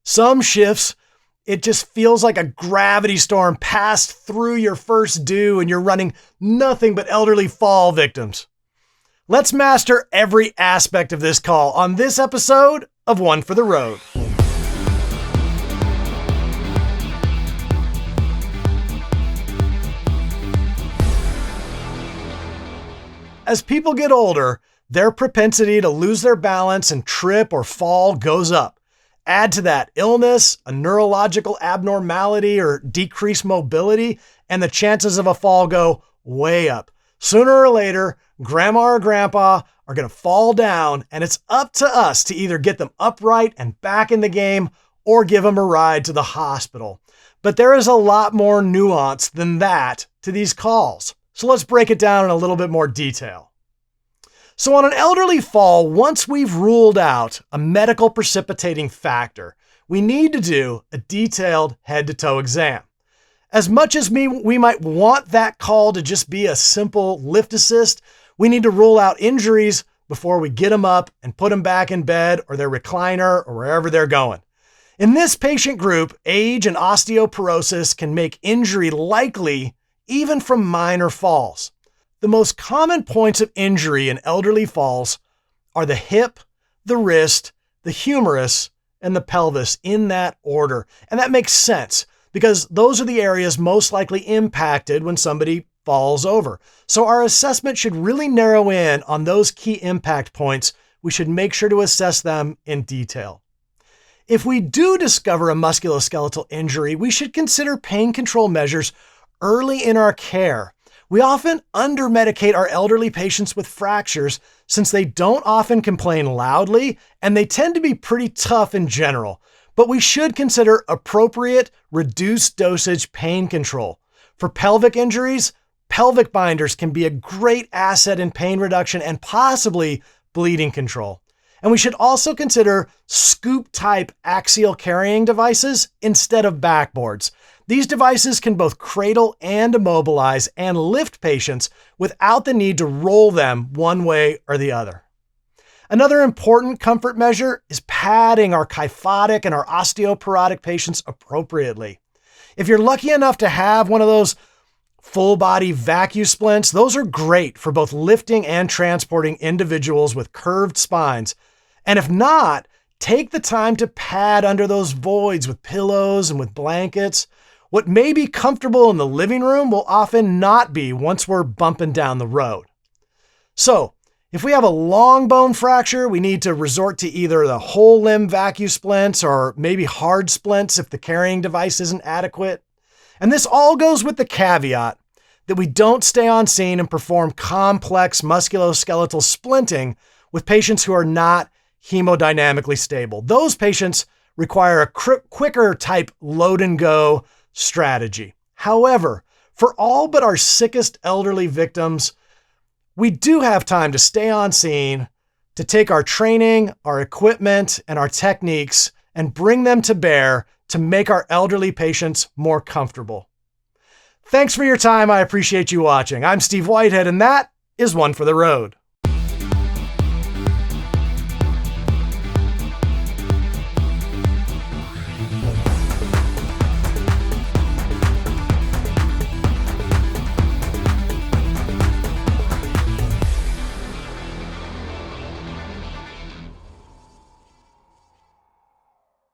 Some shifts, it just feels like a gravity storm passed through your first due and you're running nothing but elderly fall victims. Let's master every aspect of this call on this episode of One for the Road. As people get older, their propensity to lose their balance and trip or fall goes up. Add to that illness, a neurological abnormality, or decreased mobility, and the chances of a fall go way up. Sooner or later, grandma or grandpa are going to fall down, and it's up to us to either get them upright and back in the game or give them a ride to the hospital. But there is a lot more nuance than that to these calls. So let's break it down in a little bit more detail. So on an elderly fall, once we've ruled out a medical precipitating factor, we need to do a detailed head-to-toe exam. As much as we might want that call to just be a simple lift assist, we need to rule out injuries before we get them up and put them back in bed or their recliner or wherever they're going. In this patient group, age and osteoporosis can make injury likely even from minor falls. The most common points of injury in elderly falls are the hip, the wrist, the humerus, and the pelvis in that order. And that makes sense because those are the areas most likely impacted when somebody falls over. So our assessment should really narrow in on those key impact points. We should make sure to assess them in detail. If we do discover a musculoskeletal injury, we should consider pain control measures early in our care. We often under-medicate our elderly patients with fractures since they don't often complain loudly and they tend to be pretty tough in general. But we should consider appropriate reduced dosage pain control. For pelvic injuries, pelvic binders can be a great asset in pain reduction and possibly bleeding control. And we should also consider scoop-type axial carrying devices instead of backboards. These devices can both cradle and immobilize and lift patients without the need to roll them one way or the other. Another important comfort measure is padding our kyphotic and our osteoporotic patients appropriately. If you're lucky enough to have one of those full-body vacuum splints, those are great for both lifting and transporting individuals with curved spines. And if not, take the time to pad under those voids with pillows and with blankets. What may be comfortable in the living room will often not be once we're bumping down the road. So, if we have a long bone fracture, we need to resort to either the whole limb vacuum splints or maybe hard splints if the carrying device isn't adequate. And this all goes with the caveat that we don't stay on scene and perform complex musculoskeletal splinting with patients who are not hemodynamically stable. Those patients require a quicker type load and go strategy. However, for all but our sickest elderly victims, we do have time to stay on scene, to take our training, our equipment, and our techniques and bring them to bear to make our elderly patients more comfortable. Thanks for your time. I appreciate you watching. I'm Steve Whitehead, and that is One for the Road.